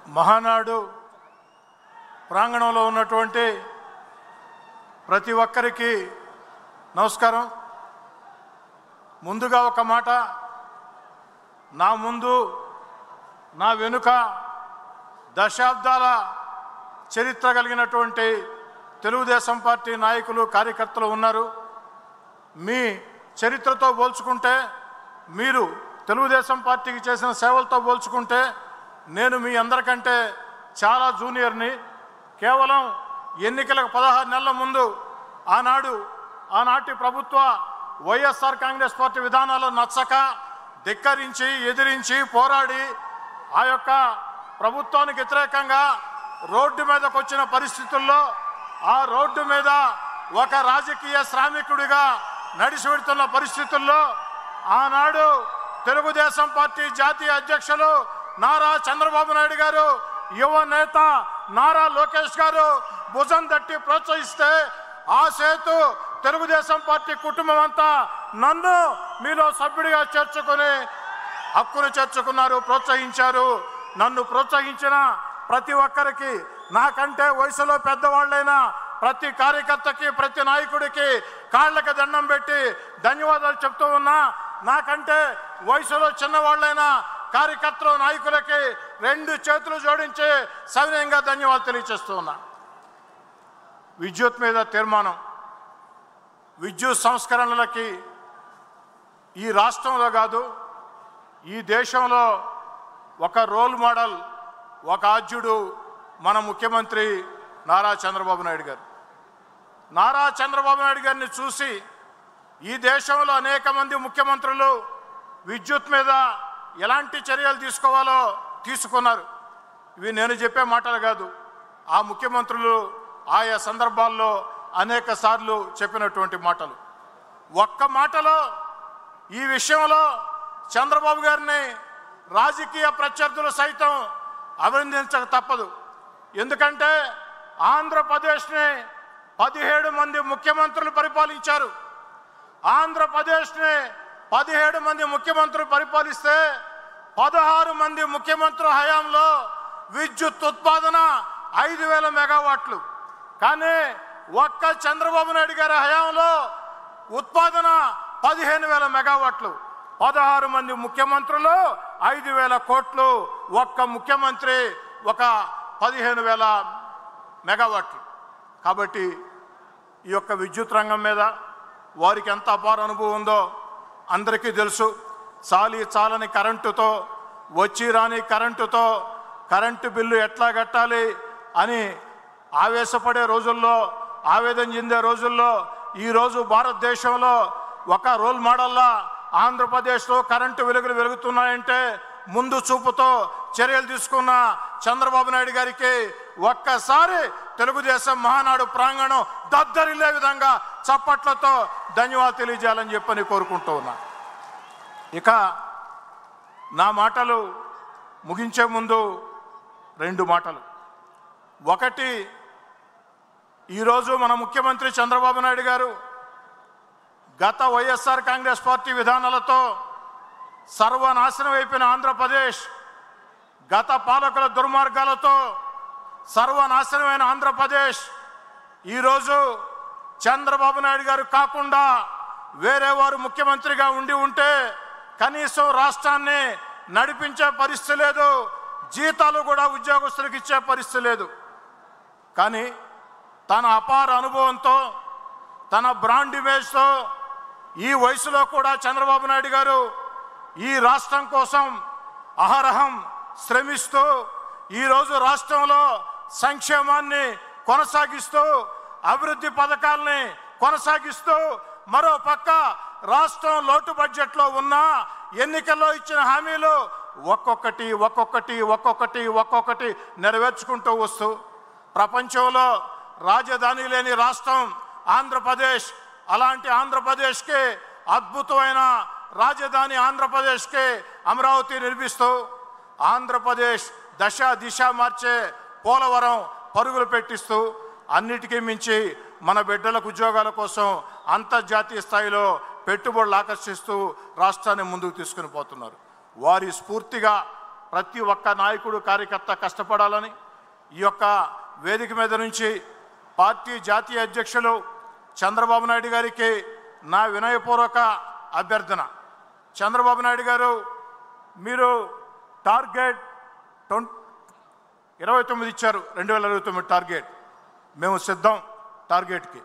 మహానాడు ప్రాంగణంలో ఉన్నటువంటి ప్రతి ఒక్కరికి నమస్కారం. ముందుగా ఒక మాట, నా ముందు నా వెనుక దశాబ్దాల చరిత్ర కలిగినటువంటి తెలుగుదేశం పార్టీ నాయకులు కార్యకర్తలు ఉన్నారు. మీ చరిత్రతో పోల్చుకుంటే, మీరు తెలుగుదేశం పార్టీకి చేసిన సేవలతో పోల్చుకుంటే నేను మీ అందరికంటే చాలా జూనియర్ని. కేవలం ఎన్నికలకు 16 నెలల ముందు ఆనాటి ప్రభుత్వ వైఎస్ఆర్ కాంగ్రెస్ పార్టీ విధానాలు నచ్చక ధిక్కరించి ఎదిరించి పోరాడి ఆ యొక్క ప్రభుత్వానికి వ్యతిరేకంగా రోడ్డు మీదకు వచ్చిన పరిస్థితుల్లో ఆ రోడ్డు మీద ఒక రాజకీయ శ్రామికుడిగా నడిచి వెడుతున్న పరిస్థితుల్లో ఆనాడు తెలుగుదేశం పార్టీ జాతీయ అధ్యక్షులు నారా చంద్రబాబు నాయుడు గారు, యువ నేత నారా లోకేష్ గారు భుజం తట్టి ప్రోత్సహిస్తే ఆ సేతు తెలుగుదేశం పార్టీ కుటుంబం అంతా నన్ను మీలో సభ్యుడిగా చేర్చుకుని హక్కును చేర్చుకున్నారు, ప్రోత్సహించారు. నన్ను ప్రోత్సహించిన ప్రతి ఒక్కరికి, నాకంటే వయసులో పెద్దవాళ్ళైనా ప్రతి కార్యకర్తకి, ప్రతి నాయకుడికి కాళ్ళకి దండం పెట్టి ధన్యవాదాలు చెప్తూ ఉన్నా. నాకంటే వయసులో చిన్నవాళ్ళైనా కార్యకర్తలు, నాయకులకి 2 చేతులు జోడించి సవినయంగా ధన్యవాదాలు తెలియజేస్తూ ఉన్నా. విద్యుత్ మీద తీర్మానం, విద్యుత్ సంస్కరణలకి ఈ రాష్ట్రంలో కాదు ఈ దేశంలో ఒక రోల్ మోడల్, ఒక ఆద్యుడు మన ముఖ్యమంత్రి నారా చంద్రబాబు నాయుడు గారు. నారా చంద్రబాబు నాయుడు గారిని చూసి ఈ దేశంలో అనేక మంది ముఖ్యమంత్రులు విద్యుత్ మీద ఎలాంటి చర్యలు తీసుకోవాలో తీసుకున్నారు. ఇవి నేను చెప్పే మాటలు కాదు, ఆ ముఖ్యమంత్రులు ఆయా సందర్భాల్లో అనేక సార్లు చెప్పినటువంటి మాటలు. ఒక్క మాటలో ఈ విషయంలో చంద్రబాబు గారిని రాజకీయ ప్రత్యర్థులు సైతం అభినందించక తప్పదు. ఎందుకంటే ఆంధ్రప్రదేశ్ని 17 మంది ముఖ్యమంత్రులు పరిపాలించారు. ఆంధ్రప్రదేశ్ని 17 మంది ముఖ్యమంత్రులు పరిపాలిస్తే 16 మంది ముఖ్యమంత్రుల హయాంలో విద్యుత్ ఉత్పాదన 5,000 మెగావాట్లు. కానీ ఒక్క చంద్రబాబు నాయుడు గారి హయాంలో ఉత్పాదన 15,000 మెగావాట్లు. 16 మంది ముఖ్యమంత్రులు 5,000 కోట్లు, ఒక్క ముఖ్యమంత్రి ఒక 15,000 మెగావాట్లు. కాబట్టి ఈ యొక్క విద్యుత్ రంగం మీద వారికి ఎంత అపార అనుభవం ఉందో అందరికీ తెలుసు. చాలని కరెంటుతో, వచ్చి రాని కరెంటుతో కరెంటు బిల్లు ఎట్లా కట్టాలి అని ఆవేశపడే రోజుల్లో, ఆవేదన చెందే రోజుల్లో ఈరోజు భారతదేశంలో ఒక రోల్ మోడల్లా ఆంధ్రప్రదేశ్లో కరెంటు వెలుగులు వెలుగుతున్నాయంటే ముందు చూపుతో చర్యలు తీసుకున్న చంద్రబాబు నాయుడు గారికి ఒక్కసారి తెలుగుదేశం మహానాడు ప్రాంగణం దద్దరిల్లే విధంగా చప్పట్లతో ధన్యవాదాలు తెలియజేయాలని చెప్పని కోరుకుంటూ ఉన్నా. ఇక నా మాటలు ముగించే ముందు 2 మాటలు. ఒకటి, ఈరోజు మన ముఖ్యమంత్రి చంద్రబాబు నాయుడు గారు గత వైఎస్ఆర్ కాంగ్రెస్ పార్టీ విధానాలతో సర్వనాశనం అయిపోయిన ఆంధ్రప్రదేశ్, గత పాలకుల దుర్మార్గాలతో సర్వనాశనమైన ఆంధ్రప్రదేశ్ ఈరోజు చంద్రబాబు నాయుడు గారు కాకుండా వేరే వారు ముఖ్యమంత్రిగా ఉంటే కనీసం రాష్ట్రాన్ని నడిపించే పరిస్థితి లేదు, జీతాలు కూడా ఉద్యోగస్తులకు ఇచ్చే పరిస్థితి లేదు. కానీ తన అపార అనుభవంతో, తన బ్రాండ్ ఇమేజ్తో ఈ వయసులో కూడా చంద్రబాబు నాయుడు గారు ఈ రాష్ట్రం కోసం అహరహం శ్రమిస్తూ ఈరోజు రాష్ట్రంలో సంక్షేమాన్ని కొనసాగిస్తూ, అభివృద్ధి పథకాలని కొనసాగిస్తూ, మరో పక్క రాష్ట్రం లోటు బడ్జెట్లో ఉన్న ఎన్నికల్లో ఇచ్చిన హామీలు ఒక్కొక్కటి నెరవేర్చుకుంటూ వస్తూ ప్రపంచంలో రాజధాని లేని రాష్ట్రం ఆంధ్రప్రదేశ్. అలాంటి ఆంధ్రప్రదేశ్కి అద్భుతమైన రాజధాని ఆంధ్రప్రదేశ్కి అమరావతి నిర్మిస్తూ ఆంధ్రప్రదేశ్ దిశ మార్చే పోలవరం పరుగులు పెట్టిస్తూ అన్నిటికీ మించి మన బిడ్డలకు ఉద్యోగాల కోసం అంతర్జాతీయ స్థాయిలో పెట్టుబడులు ఆకర్షిస్తూ రాష్ట్రాన్ని ముందుకు తీసుకుని పోతున్నారు. వారి స్ఫూర్తిగా ప్రతి ఒక్క నాయకుడు కార్యకర్త కష్టపడాలని ఈ యొక్క వేదిక మీద నుంచి పార్టీ జాతీయ అధ్యక్షులు చంద్రబాబు నాయుడు గారికి నా వినయపూర్వక అభ్యర్థన. చంద్రబాబు నాయుడు గారు, మీరు టార్గెట్ 29 ఇచ్చారు, 2029 టార్గెట్. మేము సిద్ధం టార్గెట్కి.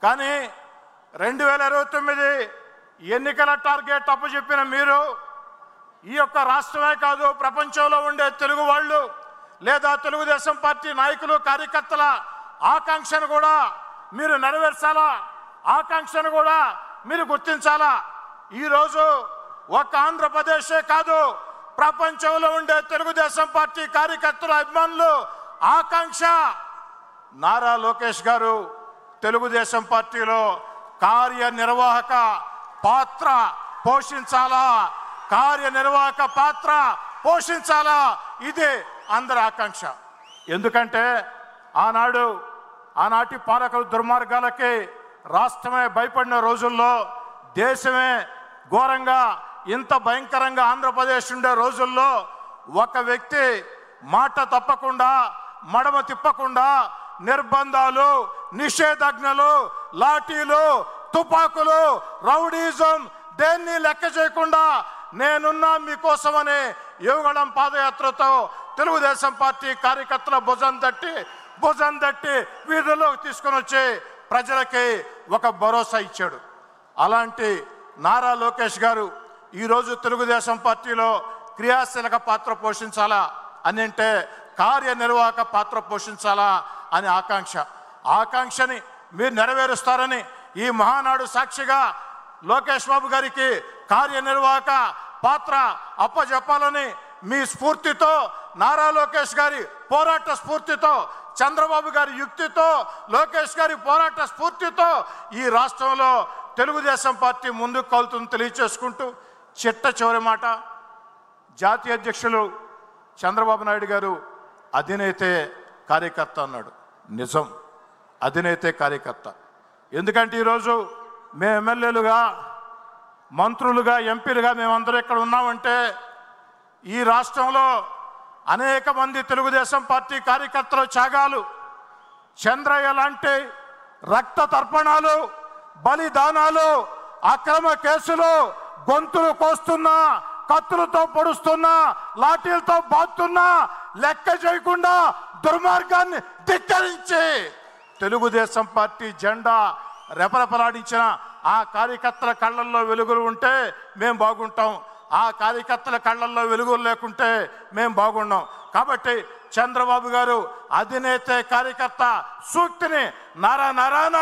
కానీ 2029 ఎన్నికల టార్గెట్ అప్పచెప్పిన మీరు ఈ యొక్క రాష్ట్రమే కాదు, ప్రపంచంలో ఉండే తెలుగు వాళ్ళు లేదా తెలుగుదేశం పార్టీ నాయకులు కార్యకర్తల ఆకాంక్షను కూడా మీరు నెరవేర్చాలా, ఆకాంక్షను కూడా మీరు గుర్తించాలా. ఈరోజు ఒక్క ఆంధ్రప్రదేశే కాదు, ప్రపంచంలో ఉండే తెలుగుదేశం పార్టీ కార్యకర్తల అభిమానులు ఆకాంక్ష నారా లోకేష్ గారు తెలుగుదేశం పార్టీలో కార్యనిర్వాహక పాత్ర పోషించాలా, కార్యనిర్వాహక పాత్ర పోషించాలా. ఇదే అందరి ఆకాంక్ష. ఎందుకంటే ఆనాటి పాలకుల దుర్మార్గాలకి రాష్ట్రమే భయపడిన రోజుల్లో, దేశమే ఘోరంగా ఇంత భయంకరంగా ఆంధ్రప్రదేశ్ ఉండే రోజుల్లో ఒక వ్యక్తి మాట తప్పకుండా, మడమ తిప్పకుండా నిర్బంధాలు, నిషేధాజ్ఞలు, లాఠీలు, తుపాకులు, రౌడీజం దేన్ని లెక్క చేయకుండా నేనున్నా మీకోసమని యువగళం పాదయాత్రతో తెలుగుదేశం పార్టీ కార్యకర్తల భుజం తట్టి వీధుల్లోకి తీసుకొని వచ్చి ప్రజలకి ఒక భరోసా ఇచ్చాడు. అలాంటి నారా లోకేష్ గారు ఈరోజు తెలుగుదేశం పార్టీలో క్రియాశీలక పాత్ర పోషించాలా అని అంటే కార్యనిర్వాహక పాత్ర పోషించాలా అని ఆకాంక్షని మీరు నెరవేరుస్తారని ఈ మహానాడు సాక్షిగా లోకేష్ బాబు గారికి కార్యనిర్వాహక పాత్ర అప్పజెప్పాలని మీ స్ఫూర్తితో, నారా లోకేష్ గారి పోరాట స్ఫూర్తితో, చంద్రబాబు గారి యుక్తితో, లోకేష్ గారి పోరాట స్ఫూర్తితో ఈ రాష్ట్రంలో తెలుగుదేశం పార్టీ ముందుకు కలుతుందని తెలియచేసుకుంటూ, చివరి మాట, జాతీయ అధ్యక్షులు చంద్రబాబు నాయుడు గారు అధినేతే కార్యకర్త అన్నాడు. నిజం, అధినేతే కార్యకర్త. ఎందుకంటే ఈరోజు మేము ఎమ్మెల్యేలుగా, మంత్రులుగా, ఎంపీలుగా మేమందరూ ఇక్కడ ఉన్నామంటే ఈ రాష్ట్రంలో అనేక మంది తెలుగుదేశం పార్టీ కార్యకర్తల త్యాగాలు, చంద్రయ్య లాంటి రక్త తర్పణాలు, బలిదానాలు, అక్రమ కేసులు, గొంతులు కోస్తున్నా, కత్తులతో పొడుస్తున్నా, లాఠీలతో బాతున్నా లెక్క చేయకుండా దుర్మార్గాన్ని ధిక్కరించి తెలుగుదేశం పార్టీ జెండా రెపరెపలాడించిన ఆ కార్యకర్తల కళ్ళల్లో వెలుగులు ఉంటే మేము బాగుంటాం, ఆ కార్యకర్తల కళ్ళల్లో వెలుగులు లేకుంటే మేము బాగున్నాం. కాబట్టి చంద్రబాబు గారు అధినేత కార్యకర్త సూక్తిని నరాన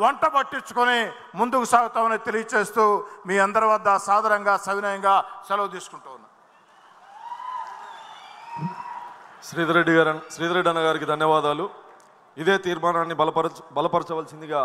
వంట పట్టించుకొని ముందుకు సాగుతామని తెలియచేస్తూ మీ అందరి వద్ద సాదరంగా సవినయంగా సెలవు తీసుకుంటూ ఉన్నాను. శ్రీధర్ రెడ్డి అన్న గారికి ధన్యవాదాలు. ఇదే తీర్మానాన్ని బలపరచవలసిందిగా